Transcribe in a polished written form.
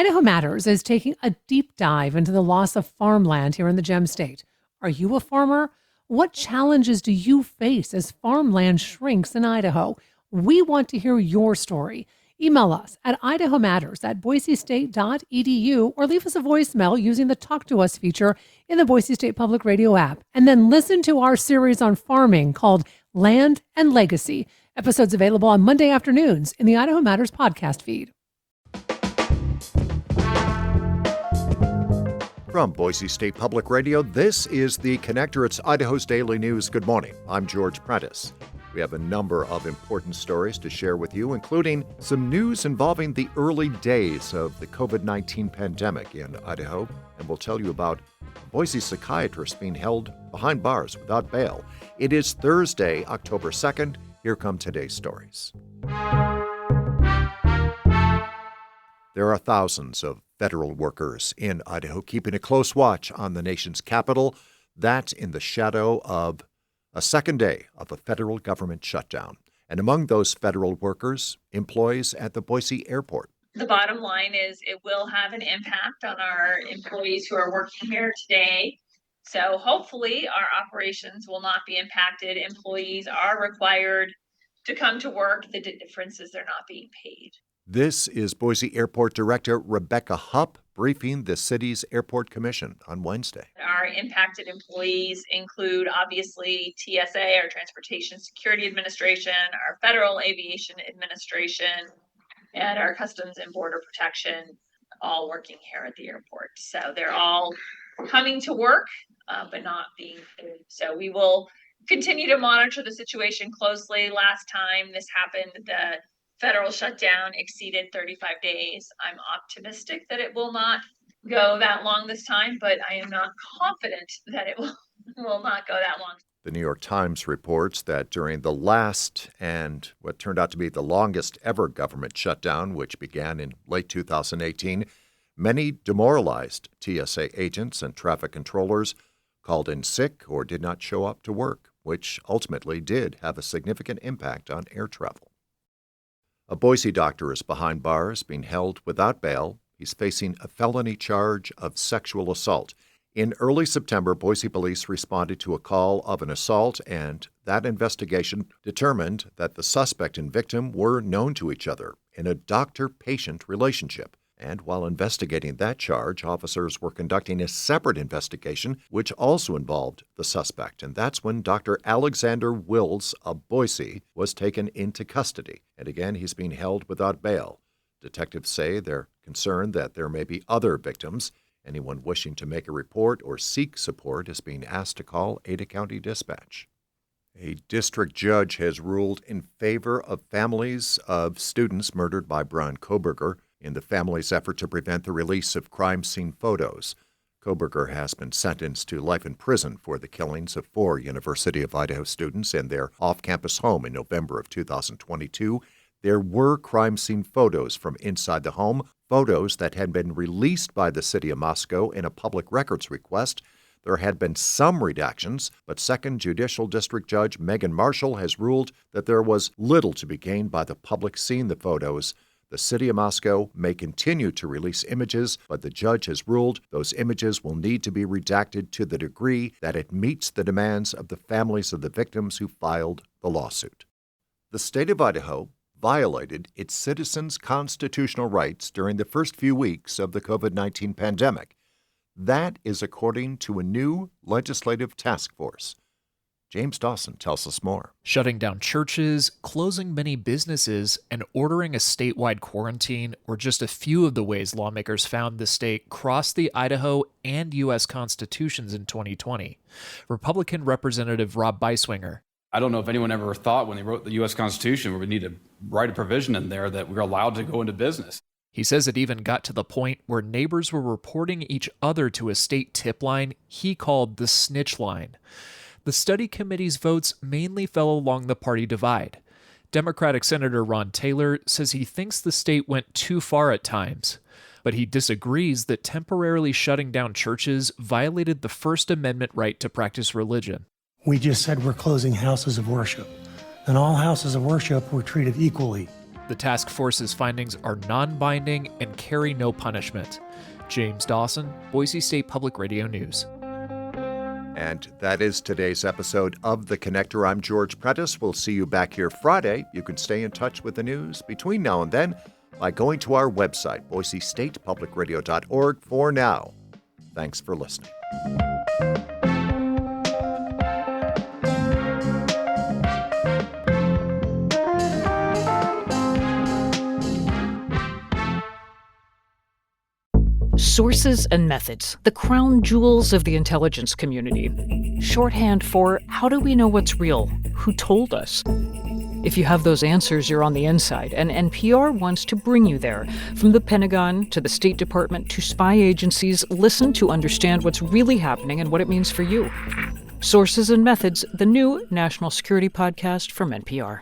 Idaho Matters is taking a deep dive into the loss of farmland here in the Gem State. Are you a farmer? What challenges do you face as farmland shrinks in Idaho? We want to hear your story. Email us at idahomatters@boisestate.edu or leave us a voicemail using the Talk to Us feature in the Boise State Public Radio app. And then listen to our series on farming called Land and Legacy. Episodes available on Monday afternoons in the Idaho Matters podcast feed. From Boise State Public Radio, this is The Connector. It's Idaho's Daily News. Good morning. I'm George Prentice. We have a number of important stories to share with you, including some news involving the early days of the COVID-19 pandemic in Idaho. And we'll tell you about a Boise psychiatrist being held behind bars without bail. It is Thursday, October 2nd. Here come today's stories. There are thousands of federal workers in Idaho keeping a close watch on the nation's capital. That in the shadow of a second day of a federal government shutdown. And among those federal workers, employees at the Boise Airport. The bottom line is it will have an impact on our employees who are working here today. So hopefully our operations will not be impacted. Employees are required to come to work. The difference is they're not being paid. This is Boise Airport Director Rebecca Hupp briefing the city's Airport Commission on Wednesday. Our impacted employees include, obviously, TSA, our Transportation Security Administration, our Federal Aviation Administration, and our Customs and Border Protection, all working here at the airport. So they're all coming to work, but not being paid. So we will continue to monitor the situation closely. Last time this happened, the federal shutdown exceeded 35 days. I'm optimistic that it will not go that long this time, but I am not confident that it will not go that long. The New York Times reports that during the last and what turned out to be the longest ever government shutdown, which began in late 2018, many demoralized TSA agents and traffic controllers called in sick or did not show up to work, which ultimately did have a significant impact on air travel. A Boise doctor is behind bars, being held without bail. He's facing a felony charge of sexual assault. In early September, Boise police responded to a call of an assault, and that investigation determined that the suspect and victim were known to each other in a doctor-patient relationship. And while investigating that charge, officers were conducting a separate investigation, which also involved the suspect. And that's when Dr. Alexander Wills of Boise was taken into custody. And again, he's being held without bail. Detectives say they're concerned that there may be other victims. Anyone wishing to make a report or seek support is being asked to call Ada County Dispatch. A district judge has ruled in favor of families of students murdered by Brian Kohberger in the family's effort to prevent the release of crime scene photos. Kohberger has been sentenced to life in prison for the killings of 4 University of Idaho students in their off-campus home in November of 2022. There were crime scene photos from inside the home, photos that had been released by the city of Moscow in a public records request. There had been some redactions, but Second Judicial District Judge Megan Marshall has ruled that there was little to be gained by the public seeing the photos. The city of Moscow may continue to release images, but the judge has ruled those images will need to be redacted to the degree that it meets the demands of the families of the victims who filed the lawsuit. The state of Idaho violated its citizens' constitutional rights during the first few weeks of the COVID-19 pandemic. That is according to a new legislative task force. James Dawson tells us more. Shutting down churches, closing many businesses, and ordering a statewide quarantine were just a few of the ways lawmakers found the state crossed the Idaho and U.S. constitutions in 2020. Republican Representative Rob Beiswinger. I don't know if anyone ever thought when they wrote the U.S. Constitution we need to write a provision in there that we're allowed to go into business. He says it even got to the point where neighbors were reporting each other to a state tip line he called the snitch line. The study committee's votes mainly fell along the party divide. Democratic Senator Ron Taylor says he thinks the state went too far at times, but he disagrees that temporarily shutting down churches violated the First Amendment right to practice religion. We just said we're closing houses of worship, and all houses of worship were treated equally. The task force's findings are non-binding and carry no punishment. James Dawson, Boise State Public Radio News. And that is today's episode of The Connector. I'm George Prentice. We'll see you back here Friday. You can stay in touch with the news between now and then by going to our website, boisestatepublicradio.org. For now, thanks for listening. Sources and methods, the crown jewels of the intelligence community. Shorthand for how do we know what's real? Who told us? If you have those answers, you're on the inside, and NPR wants to bring you there. From the Pentagon to the State Department to spy agencies, listen to understand what's really happening and what it means for you. Sources and Methods, the new national security podcast from NPR.